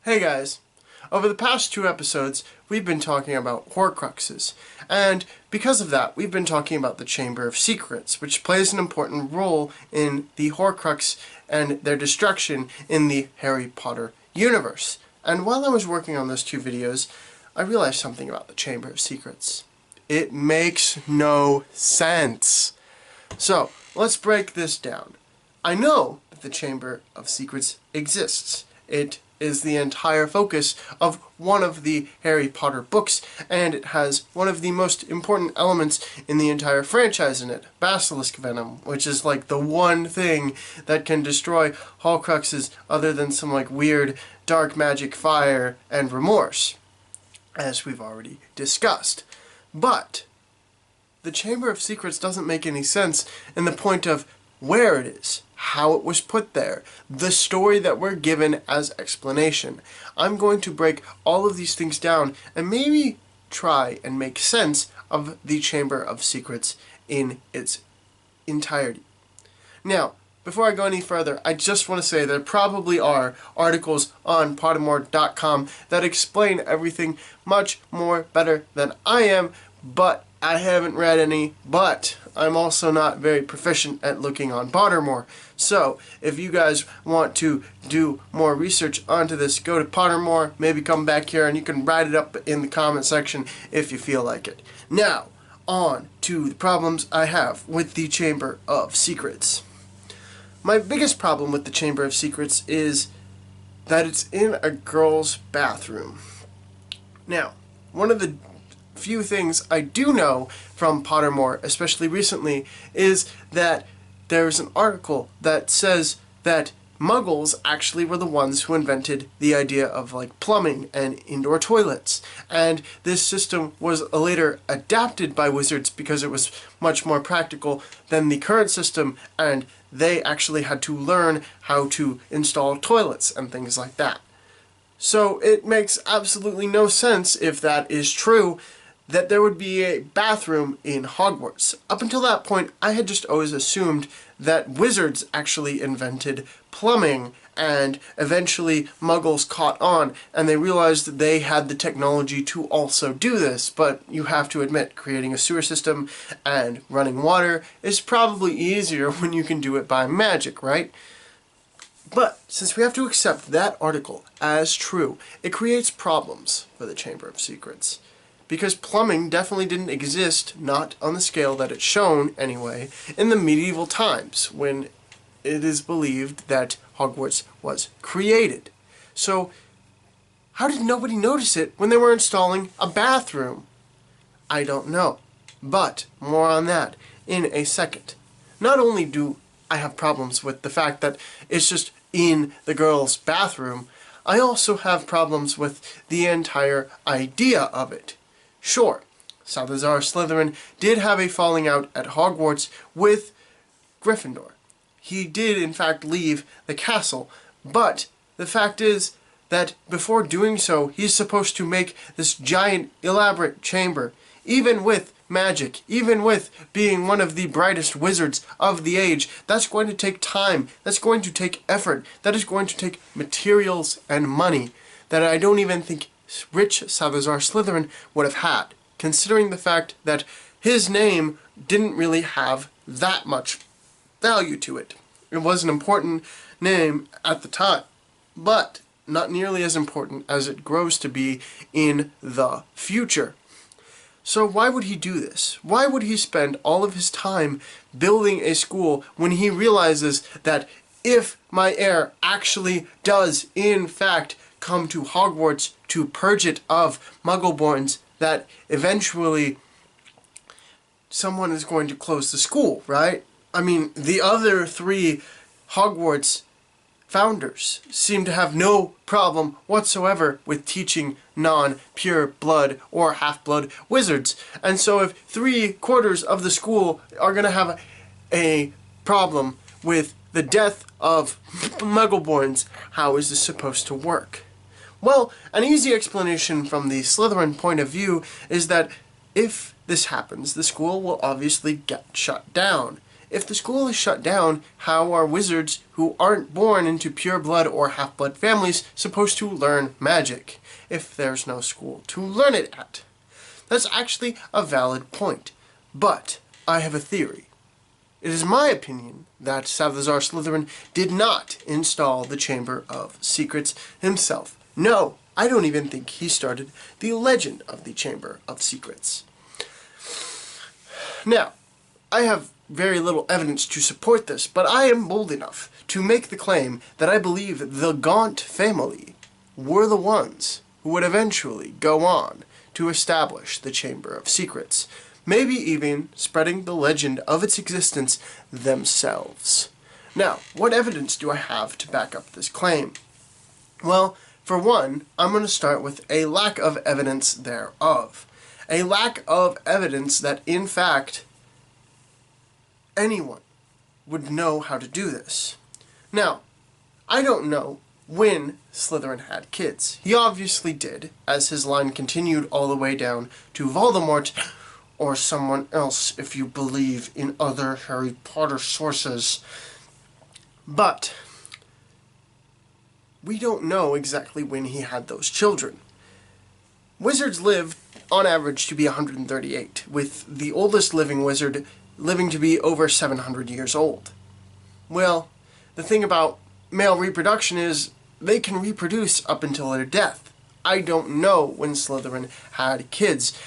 Hey guys! Over the past two episodes, we've been talking about Horcruxes, and because of that, we've been talking about the Chamber of Secrets, which plays an important role in the Horcrux and their destruction in the Harry Potter universe. And while I was working on those two videos, I realized something about the Chamber of Secrets. It makes no sense. So, let's break this down. I know that the Chamber of Secrets exists. It is the entire focus of one of the Harry Potter books, and it has one of the most important elements in the entire franchise in it, Basilisk Venom, which is like the one thing that can destroy Horcruxes other than some like weird dark magic fire and remorse, as we've already discussed. But the Chamber of Secrets doesn't make any sense in the point of where it is, how it was put there, the story that we're given as explanation. I'm going to break all of these things down and maybe try and make sense of the Chamber of Secrets in its entirety. Now, before I go any further, I just want to say there probably are articles on Pottermore.com that explain everything much more better than I am, but I haven't read any, but I'm also not very proficient at looking on Pottermore. So, if you guys want to do more research onto this, go to Pottermore, maybe come back here, and you can write it up in the comment section if you feel like it. Now, on to the problems I have with the Chamber of Secrets. My biggest problem with the Chamber of Secrets is that it's in a girl's bathroom. Now, one of the few things I do know from Pottermore, especially recently, is that there's an article that says that Muggles actually were the ones who invented the idea of like plumbing and indoor toilets, and this system was later adapted by wizards because it was much more practical than the current system, and they actually had to learn how to install toilets and things like that. So it makes absolutely no sense, if that is true, that there would be a bathroom in Hogwarts. Up until that point, I had just always assumed that wizards actually invented plumbing, and eventually Muggles caught on, and they realized that they had the technology to also do this. But you have to admit, creating a sewer system and running water is probably easier when you can do it by magic, right? But since we have to accept that article as true, it creates problems for the Chamber of Secrets. Because plumbing definitely didn't exist, not on the scale that it's shown anyway, in the medieval times when it is believed that Hogwarts was created. So, how did nobody notice it when they were installing a bathroom? I don't know. But, more on that in a second. Not only do I have problems with the fact that it's just in the girl's bathroom, I also have problems with the entire idea of it. Sure, Salazar Slytherin did have a falling out at Hogwarts with Gryffindor. He did, in fact, leave the castle, but the fact is that before doing so, he's supposed to make this giant, elaborate chamber, even with magic, even with being one of the brightest wizards of the age. That's going to take time, that's going to take effort, that is going to take materials and money that I don't even think rich Salazar Slytherin would have had, considering the fact that his name didn't really have that much value to it. It was an important name at the time, but not nearly as important as it grows to be in the future. So why would he do this? Why would he spend all of his time building a school when he realizes that if my heir actually does, in fact, come to Hogwarts to purge it of Muggleborns, that eventually someone is going to close the school, right? I mean, the other three Hogwarts founders seem to have no problem whatsoever with teaching non-pure blood or half-blood wizards. And so if 3/4 of the school are going to have a problem with the death of Muggleborns, how is this supposed to work? Well, an easy explanation from the Slytherin point of view is that if this happens, the school will obviously get shut down. If the school is shut down, how are wizards who aren't born into pure blood or half-blood families supposed to learn magic if there's no school to learn it at? That's actually a valid point, but I have a theory. It is my opinion that Salazar Slytherin did not install the Chamber of Secrets himself. No, I don't even think he started the legend of the Chamber of Secrets. Now, I have very little evidence to support this, but I am bold enough to make the claim that I believe the Gaunt family were the ones who would eventually go on to establish the Chamber of Secrets, maybe even spreading the legend of its existence themselves. Now, what evidence do I have to back up this claim? Well, for one, I'm going to start with a lack of evidence thereof. A lack of evidence that, in fact, anyone would know how to do this. Now, I don't know when Slytherin had kids. He obviously did, as his line continued all the way down to Voldemort, or someone else if you believe in other Harry Potter sources. But we don't know exactly when he had those children. Wizards live, on average, to be 138, with the oldest living wizard living to be over 700 years old. Well, the thing about male reproduction is they can reproduce up until their death. I don't know when Slytherin had kids.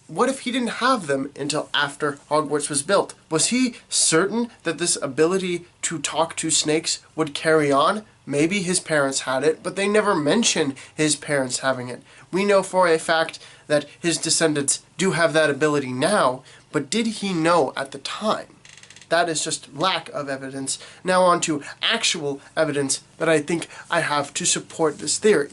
What if he didn't have them until after Hogwarts was built? Was he certain that this ability to talk to snakes would carry on? Maybe his parents had it, but they never mention his parents having it. We know for a fact that his descendants do have that ability now, but did he know at the time? That is just lack of evidence. Now on to actual evidence that I think I have to support this theory.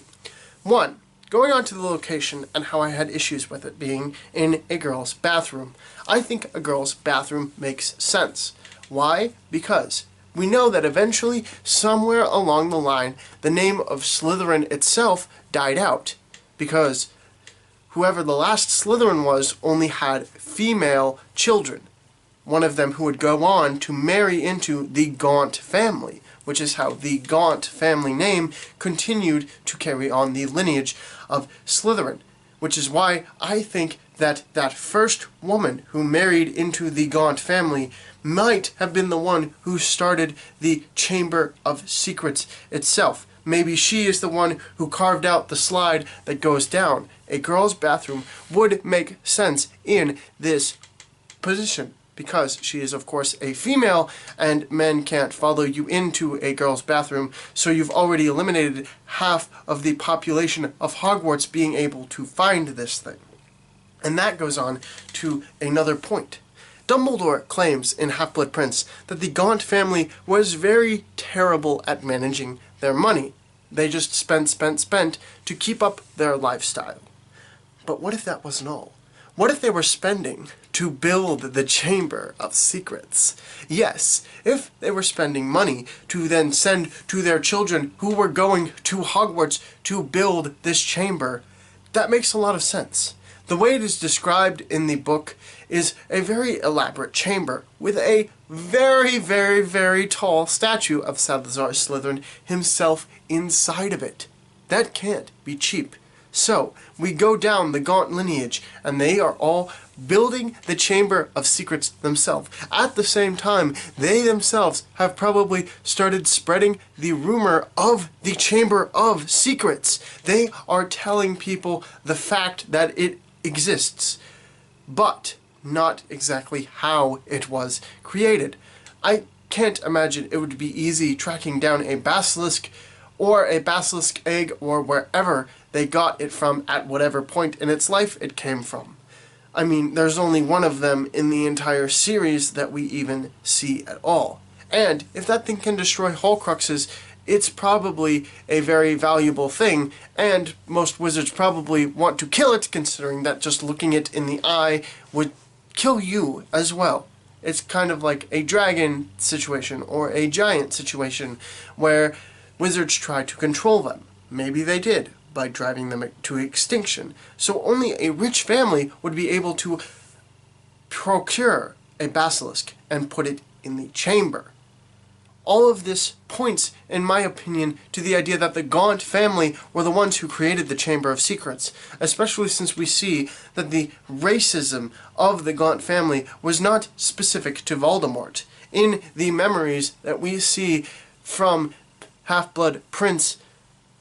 One, going on to the location and how I had issues with it being in a girl's bathroom. I think a girl's bathroom makes sense. Why? Because we know that eventually, somewhere along the line, the name of Slytherin itself died out. Because whoever the last Slytherin was only had female children. One of them who would go on to marry into the Gaunt family, which is how the Gaunt family name continued to carry on the lineage of Slytherin. Which is why I think that that first woman who married into the Gaunt family might have been the one who started the Chamber of Secrets itself. Maybe she is the one who carved out the slide that goes down. A girl's bathroom would make sense in this position, because she is, of course, a female, and men can't follow you into a girl's bathroom, so you've already eliminated half of the population of Hogwarts being able to find this thing. And that goes on to another point. Dumbledore claims in Half-Blood Prince that the Gaunt family was very terrible at managing their money. They just spent to keep up their lifestyle. But what if that wasn't all? What if they were spending to build the Chamber of Secrets? Yes, if they were spending money to then send to their children who were going to Hogwarts to build this chamber, that makes a lot of sense. The way it is described in the book is a very elaborate chamber with a very, very, very tall statue of Salazar Slytherin himself inside of it. That can't be cheap. So, we go down the Gaunt lineage, and they are all building the Chamber of Secrets themselves. At the same time, they themselves have probably started spreading the rumor of the Chamber of Secrets. They are telling people the fact that it exists, but not exactly how it was created. I can't imagine it would be easy tracking down a basilisk or a basilisk egg or wherever they got it from at whatever point in its life it came from. I mean, there's only one of them in the entire series that we even see at all. And if that thing can destroy Horcruxes, it's probably a very valuable thing, and most wizards probably want to kill it, considering that just looking it in the eye would kill you as well. It's kind of like a dragon situation or a giant situation where wizards try to control them. Maybe they did, by driving them to extinction. So only a rich family would be able to procure a basilisk and put it in the chamber. All of this points, in my opinion, to the idea that the Gaunt family were the ones who created the Chamber of Secrets, especially since we see that the racism of the Gaunt family was not specific to Voldemort. In the memories that we see from Half-Blood Prince,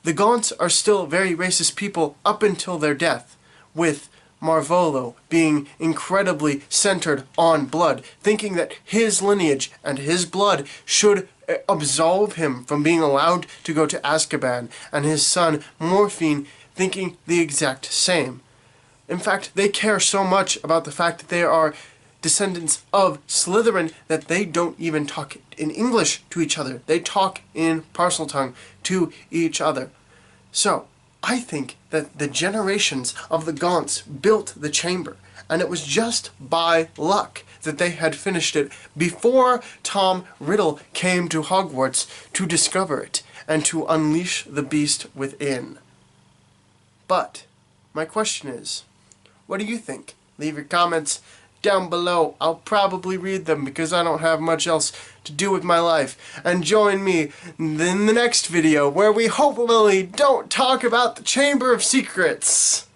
the Gaunts are still very racist people up until their death, with Marvolo being incredibly centered on blood, thinking that his lineage and his blood should absolve him from being allowed to go to Azkaban, and his son Morphine thinking the exact same. In fact, they care so much about the fact that they are descendants of Slytherin that they don't even talk in English to each other. They talk in Parseltongue to each other. So, I think that the generations of the Gaunts built the chamber, and it was just by luck that they had finished it before Tom Riddle came to Hogwarts to discover it and to unleash the beast within. But my question is, what do you think? Leave your comments down below. I'll probably read them because I don't have much else to do with my life. And join me in the next video where we hopefully don't talk about the Chamber of Secrets.